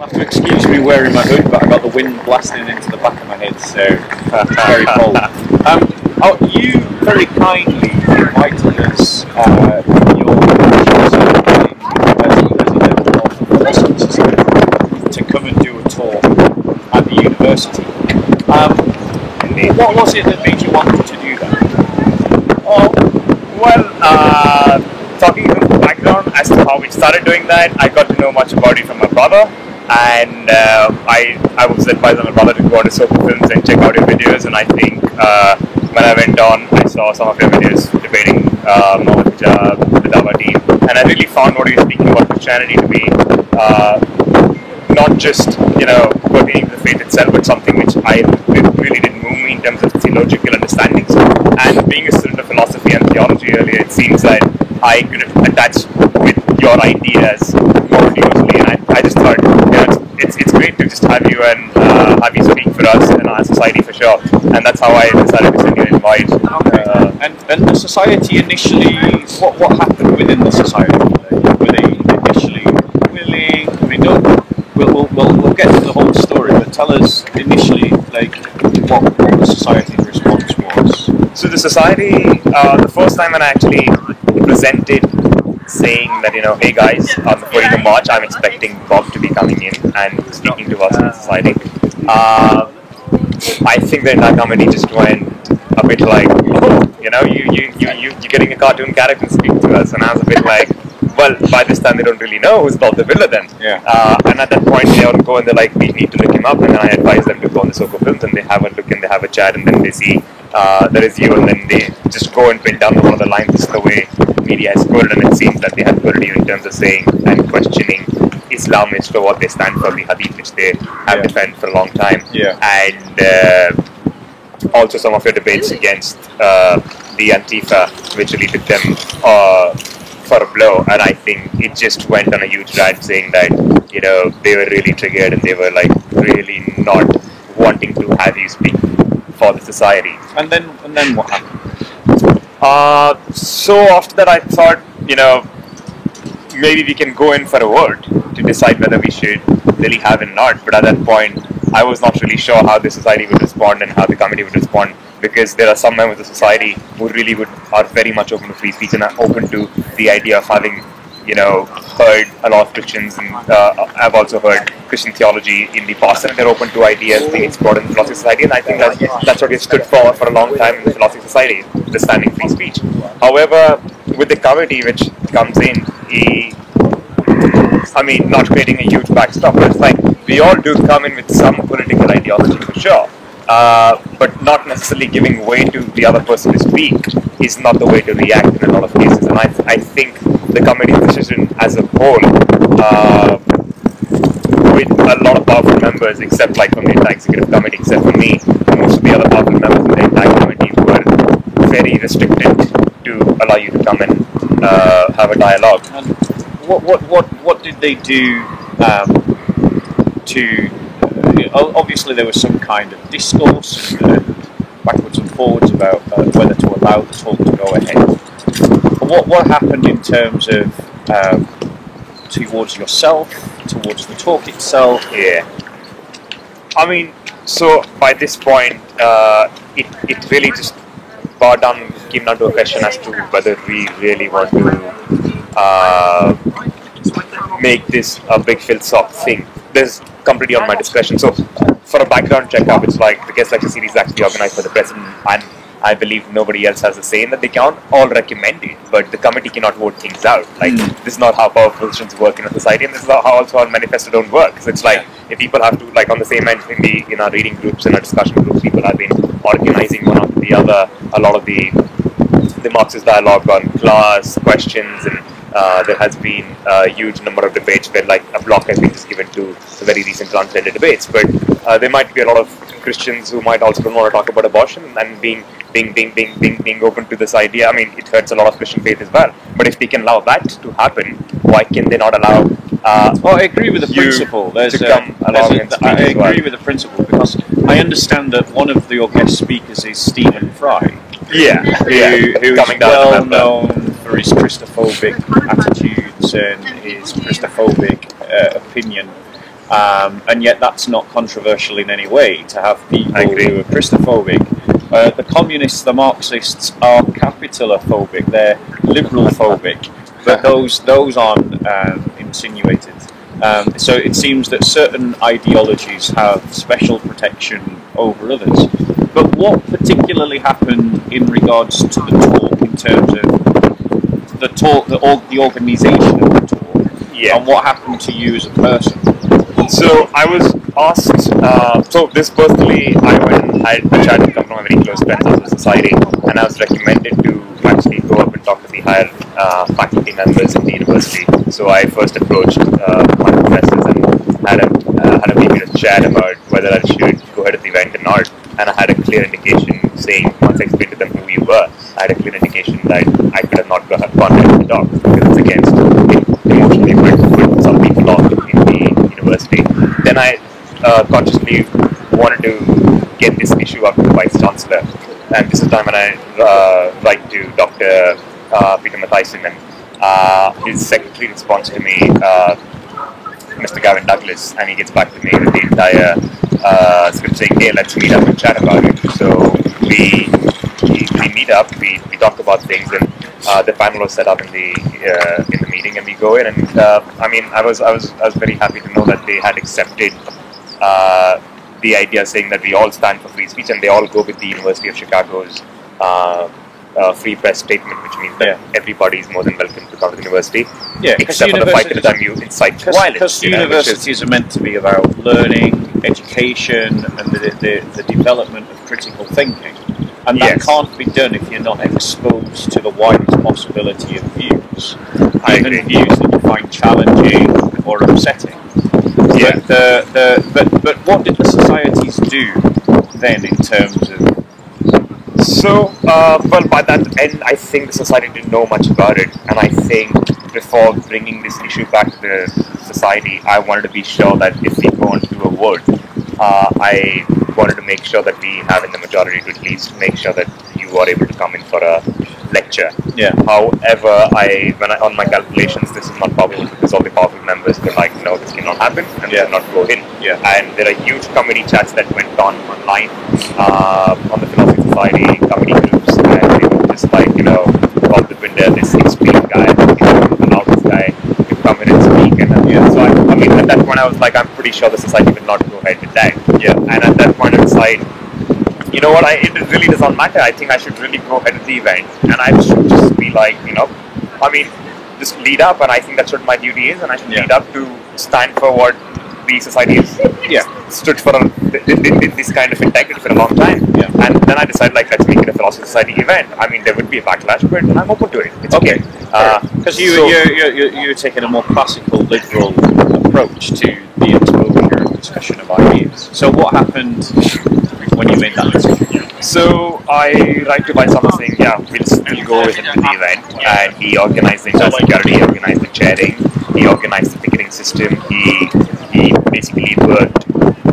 have to excuse me wearing my hood, but I got the wind blasting into the back of my head, so it's very cold. You very kindly invited us, your president of the Philosophy Society, to come and do a talk at the university. What was it that made you want to do that? Talking from the background as to how we started doing that, I got to know much about it from my brother, and I was advised by my brother to go on to Soko Films and check out your videos, and I think when I went on, I saw some of your videos debating Muhammad Hijab, the Dawa team, and I really found what he was speaking about Christianity to be not just, pertaining to the faith itself, but something which really did move me in terms of theological understandings. And being a student of philosophy and theology earlier, it seems that I could attach with your ideas more closely, and I just thought, it's great to just have you and have you speak for us and our society for sure. And that's how I decided to send you an invite. Okay. And the society initially, what happened within the society? Were they initially willing? I mean, we'll get to the whole story, but tell us initially, what the society's response was. So the society, the first time when I actually presented saying that, hey guys, on the 14th of March, I'm expecting Bob to be coming in and speaking to us in the society. I think the entire committee just went a bit like, you're getting a cartoon character to speak to us, and I was a bit like, well, by this time they don't really know who's Bob the Builder then. Yeah. And at that point they all go and they're like, we need to look him up, and then I advise them to go on the Soko Films, and they have a look and they have a chat, and then they see there is you, and then they just go and pin down one of the lines. This is the way media has quoted, and it seems that they have quoted you in terms of saying and questioning Islamists for what they stand for, the Hadith, which they have defended for a long time. Yeah. And also some of your debates against the Antifa, which really took them for a blow, and I think it just went on a huge rant saying that they were really triggered and they were like really not wanting to have you speak for the society. And then what happened? So after that I thought, maybe we can go in for a vote to decide whether we should really have it or not. But at that point, I was not really sure how the society would respond and how the committee would respond, because there are some members of the society who really are very much open to free speech and are open to the idea of having, heard a lot of Christians, and I've also heard Christian theology in the past, and they're open to ideas being explored in the philosophy society, and I think that's what we've stood for a long time in the philosophy society, the standing free speech. However, with the committee which comes in, not creating a huge backstop, but it's like we all do come in with some political ideology for sure, but not necessarily giving way to the other person to speak is not the way to react in a lot of cases. And I think the committee's decision as a whole, with a lot of powerful members, except from the entire executive committee, except for me, most of the other powerful members of the entire committee were very restricted to allow you to come and have a dialogue. And what did they do to? Obviously, there was some kind of discourse backwards and forwards about whether to allow the talk to go ahead. What happened in terms of towards yourself, towards the talk itself? Yeah. So by this point, it really just came down to a question as to whether we really want to make this a big philosoph thing. There's completely on my discretion. So for a background checkup, it's like the guest lecture series is actually organized by the president, and I believe nobody else has a say in that. They can't all recommend it, but the committee cannot vote things out. This is not how power positions work in a society, and this is how also our manifesto don't work. So it's like, if people have to, on the same end, in our reading groups and our discussion groups, people have been organizing one after the other a lot of the Marxist dialogue on class, questions, and there has been a huge number of debates where a block has been just given to the very recent translated debates. But there might be a lot of Christians who might also don't want to talk about abortion, and being open to this idea. It hurts a lot of Christian faith as well. But if they can allow that to happen, why can they not allow I agree with the principle. I agree with the principle, because I understand that one of your guest speakers is Stephen Fry. Who is well known for his Christophobic attitudes and his Christophobic opinion. and yet that's not controversial in any way to have people I agree. who are Christophobic. The communists, the Marxists are capitalophobic, they're liberal-phobic, but those aren't insinuated. So it seems that certain ideologies have special protection over others. But what particularly happened in regards to the talk, in terms of the organisation of the talk, Yeah. and what happened to you as a person? So I was asked, so this personally, I went and had a chat with a couple of my very close friends of the society, and I was recommended to actually go up and talk to the higher faculty members in the university. So I first approached my professors and had a maybe a chat about whether I should go ahead with the event or not. And I had a clear indication saying, once I explained to them who we were, I had a clear indication that I could have not gone ahead with the talk because it's against emotionally put some people off in the university. Then I consciously wanted to get this issue up to the Vice Chancellor. And this is the time when I write to Dr. Peter Matthijssen, and his secretary responds to me, Mr. Gavin Douglas, and he gets back to me with the entire script saying, hey, let's meet up and chat about it. So we meet up, we talk about things, and the panel was set up in the meeting, and we go in, and I mean, I was very happy to know that they had accepted the idea, saying that we all stand for free speech, and they all go with the University of Chicago's free press statement, which means that everybody is more than welcome to come to the university, except for the fight at the time you incite violence. Because universities are meant to be about learning, education, and the development of critical thinking. And that can't be done if you're not exposed to the widest possibility of views, even views that you find challenging or upsetting. Yeah. But what did the societies do then in terms of? So, well, by that end, I think the society didn't know much about it, and I think before bringing this issue back to the society, I wanted to be sure that if we go on to do a vote, I wanted to make sure that we have in the majority to at least make sure that you are able to come in for a lecture. Yeah. However, on my calculations, this is not possible because all the powerful members were like, no, this cannot happen, and we cannot go in. Yeah. And there are huge committee chats that went on online on the Philosophy Society committee groups, and they were just like, Bob the Binder, this extreme guy, allow this guy to come in and speak. And so I mean, at that point, I was like, I'm pretty sure the society will not go ahead with that. Yeah. And at that point, I decided, you know what, it really does not matter. I think I should really go ahead with the event, and I should just be like, I mean, just lead up, and I think that's what my duty is, and I should lead up to stand for what the society has stood for, this kind of integrity for a long time. Yeah. And then I decided, like, let's make it a Philosophy Society event. I mean, there would be a backlash, but I'm open to it. It's okay. Because you're taking a more classical, liberal approach to the exposure and discussion of ideas. So what happened when you made that decision? So I write to Vice Chancellor saying, we'll still go with the event, and he organized the entire security, he organized the chairing, he organized the ticketing system, he basically worked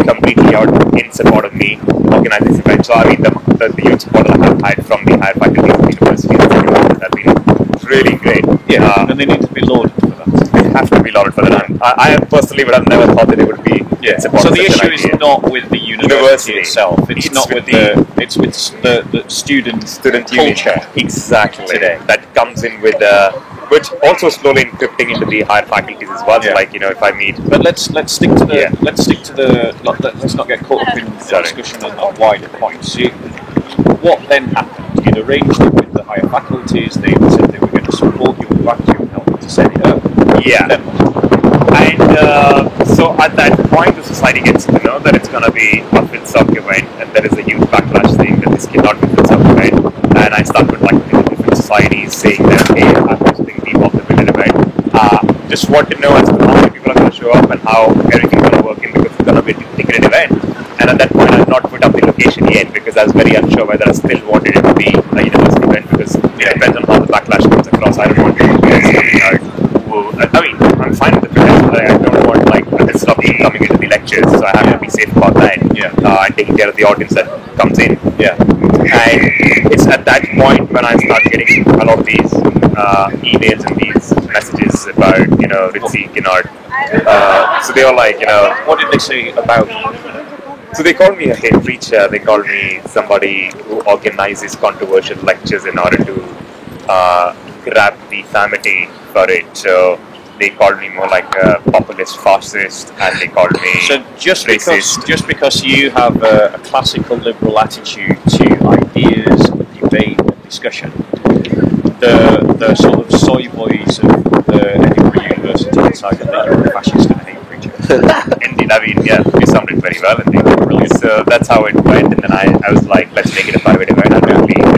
completely out in support of me organizing this event. So I mean, the huge support that I have had from the higher faculty of the university have been really great. And they need to be lauded for that. They have to be lauded for that. I personally would have never thought that it would be support. So the issue is not with the university itself. It's not with it's with the student culture. Exactly. Today. That comes in with which also slowly encrypting into the higher faculties as well. So like, if I meet. But let's stick to the let's not get caught up in the discussion on wider points. What then happened? You'd arranged it with the higher faculties. They said they were going to support you and back you and help you to set it up. And so at that point, the society gets to know that it's going to be a Philsoc event, and there is a huge backlash saying that this cannot be a Philsoc event. And I start with like different societies saying that, hey, I'm hosting the Bob the Binder event. Just want to know as to how many people are going to show up and how everything's going to work in, because it's going to be a ticketed event. And at that point, I had not put up the location yet because I was very unsure whether I still wanted it to be a university event, because it depends on how the backlash comes across. I don't want to I mean, I'm fine with the potential. I don't want like a disruption coming into the lecture. lectures, so I have to be safe about that. And taking care of the audience that comes in. And it's at that point when I start getting a lot of these emails and these messages about, Ritzi Kinnard. So they were like, What did they say about you? So they called me a hate preacher. They called me somebody who organizes controversial lectures in order to grab the family for it. So they called me more like a populist fascist, and they called me racist. Just because you have a classical liberal attitude to ideas, debate, and discussion, the sort of soy boys of the Edinburgh University decided that you're a fascist and a hate preacher. Indeed, I mean, you summed it very well. Indeed, brilliant. So that's how it went, and then I was like, let's make it a private event.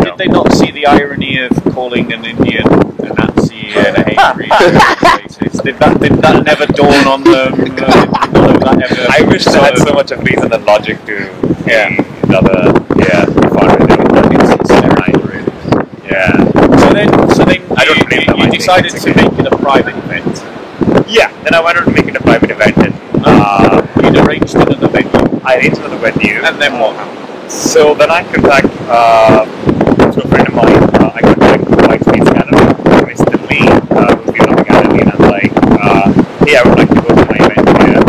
Did they not see the irony of calling an Indian a Nazi and a hate preacher? Did that never dawn on them? I wish they had so much of reason and logic to another So then you decided to make it a private event. Yeah, then I wanted to make it a private event, and you'd arranged another venue. I arranged another venue. And then what happened? So then I contact to a friend of mine. I contact Whitespace Canada, Mr. Lee, who's the owner of Canada, and I'm like, hey, I would like to go to my event here. And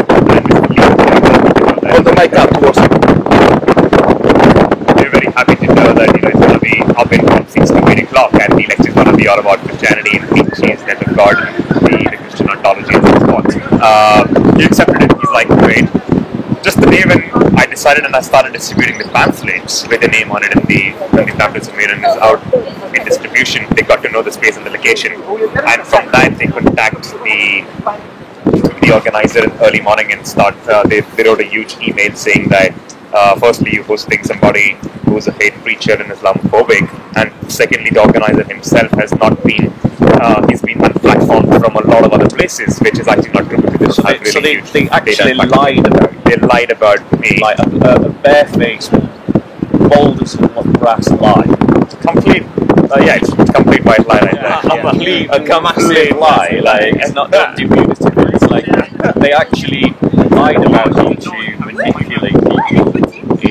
Mr. Lee was very happy to know that. Hold the mic up towards me. They're very happy to know that it's going to be up in from 6 to 8 o'clock, and the lecture is going to be all about Christianity and teachings, death of God, the Christian ontology and so on. He accepted it. He's like, great. Just the day when I decided and I started distributing the pamphlets with the name on it, and when the pamphlets were made and is out in distribution, they got to know the space and the location, and from that they contact the organizer in early morning and start. They wrote a huge email saying that firstly you're hosting somebody who's a hate preacher and Islamophobic, and secondly the organizer himself has not been. He's been unplatformed from a lot of other places, which is actually not true. So they actually lied about you. They lied about me. Like a barefaced, bold as brass lie. Complete. It's complete white lie like that. A massive lie. Like it's not diminutive. It's like they actually lied about you to manipulate people,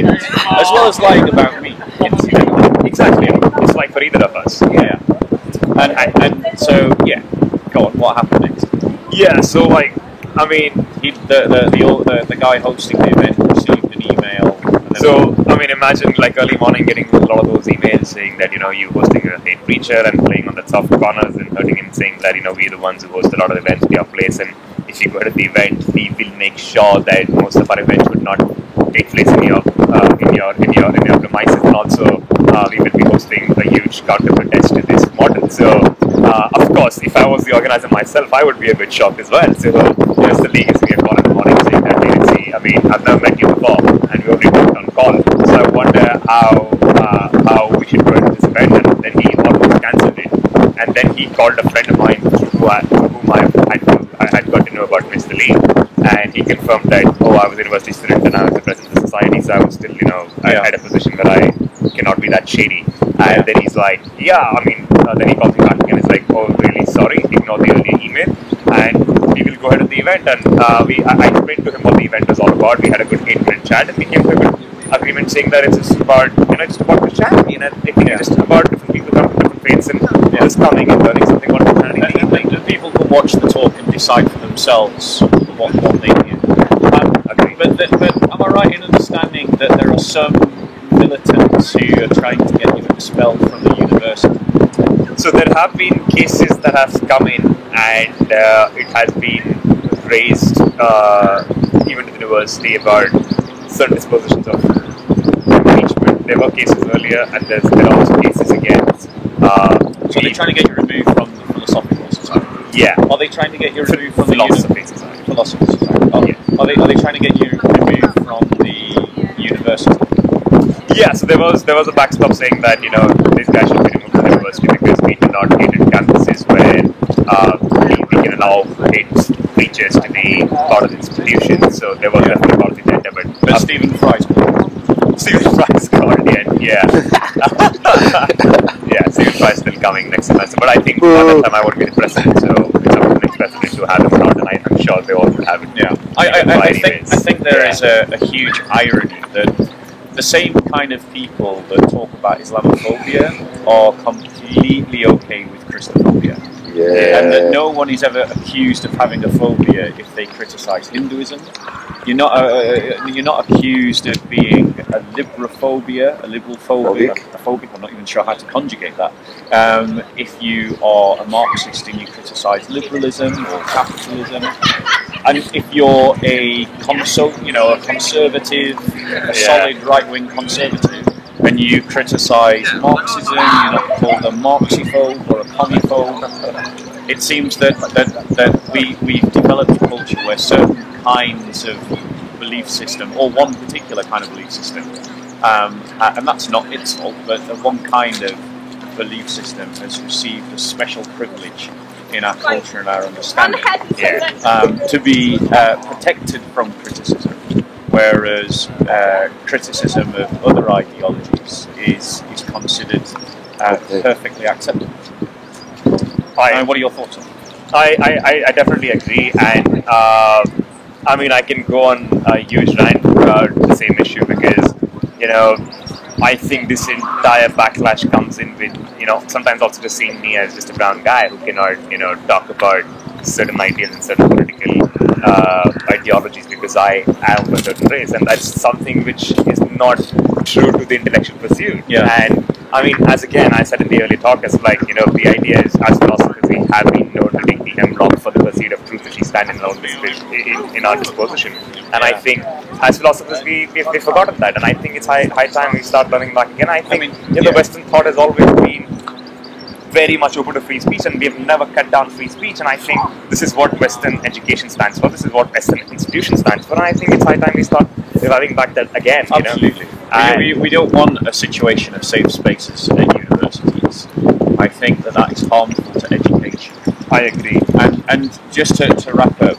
as well as lying about me. Exactly. It's like for either of us. Yeah. And so go on. What happened next? Yeah. So I mean, the guy hosting the event received an email. So I mean, imagine like early morning getting a lot of those emails saying that you hosting a hate preacher and playing on the soft corners and hurting him, saying that we're the ones who host a lot of events at your place, and if you go to the event, we will make sure that most of our events would not take place in your premises, and also we will be hosting a huge counter protest to this model. So of course, if I was the organizer myself, I would be a bit shocked as well. So the league gives me a call in the morning saying that, hey, I mean, I've never met you before, and we only worked on call. So I wonder how we should go into this event, and then he almost cancelled it. And then he called a friend of mine whom I had got to know about Mr. Lee, and he confirmed that, I was a university student and I was the president of the society, so I was still, I had a position where I cannot be that shady. And then he's like, then he calls me back again. It's like, oh, really sorry, ignore the earlier email, and we will go ahead with the event. And I explained to him what the event was all about. We had a good 8-minute chat, and we came to a good agreement saying that it's just about, just about Christianity, and I think it's just about different people coming from different faiths and just coming and learning something about Christianity. And people can watch the talk and decide for themselves what they hear. But am I right in understanding that there are some militants who are trying to get you expelled from the university? So there have been cases that have come in, and it has been raised even to the university about certain dispositions of impeachment. There were cases earlier, and there are also cases against. So they're trying to get you removed from the Philosophical Society? Yeah. Are they trying to get you removed from Philosophy Society? Philosophy Society. Oh, yeah. Are they trying to get you removed from the university? Yeah. So there was a backstop saying that these guys should be removed from the university because we do not create campuses where we can allow hate preachers to be part of the institution. So there was definitely part of the agenda, but Stephen Fry's called at the end. Yeah. Yeah. Stephen Fry's still coming next semester, but I think by that time I won't be the president, so it's up to the next president to have him or not, and I'm sure they all will have it. Yeah. I anyways. I think there is a huge irony that the same kind of people that talk about Islamophobia are completely okay with Christophobia. And that no one is ever accused of having a phobia if they criticise Hinduism. You're not accused of being a librophobia, a liberal phobia, a phobic. I'm not even sure how to conjugate that. If you are a Marxist and you criticise liberalism or capitalism, and if you're a conservative, a solid right-wing conservative, and you criticise Marxism, you're not called a Marxiphobe or a commiphobe. It seems that we've developed a culture where certain kinds of belief system, or one particular kind of belief system, and that's not its fault, but one kind of belief system has received a special privilege in our culture and our understanding to be protected from criticism. Whereas criticism of other ideologies is considered perfectly acceptable. And what are your thoughts on that? I definitely agree, and I mean I can go on a huge rant about the same issue because I think this entire backlash comes in with sometimes also just seeing me as just a brown guy who cannot talk about certain ideas and certain political ideologies because I am of a certain race, and that's something which is not true to the intellectual pursuit. And I mean, as again I said in the early talk, as like the idea is, as philosophers we have been known to take the en bloc for the pursuit of truth, which we stand in our disposition. And I think as philosophers we've forgotten that, and I think it's high time we start learning back again. I think the Western thought has always been very much open to free speech, and we have never cut down free speech, and I think this is what Western education stands for, this is what Western institution stands for, and I think it's high time we start reviving back that again. Absolutely. We don't want a situation of safe spaces at universities. I think that is harmful to education. I agree. And just to wrap up,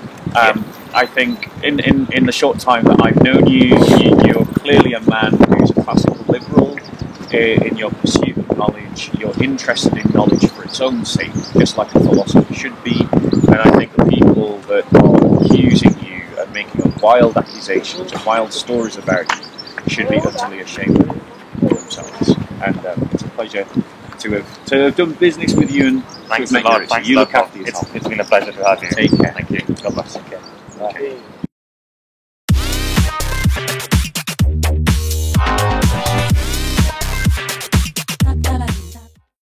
I think in the short time that I've known you, you're clearly a man who's a classical liberal in your pursuit of knowledge. You're interested in knowledge for its own sake, just like a philosopher should be. And I think the people that are accusing you and making up wild accusations and wild stories about you should be utterly ashamed of themselves. And it's a pleasure to have done business with you, and thanks a lot. You look after yourself. It's been a pleasure to have you. Take care. Thank you. God bless. Okay. Bye.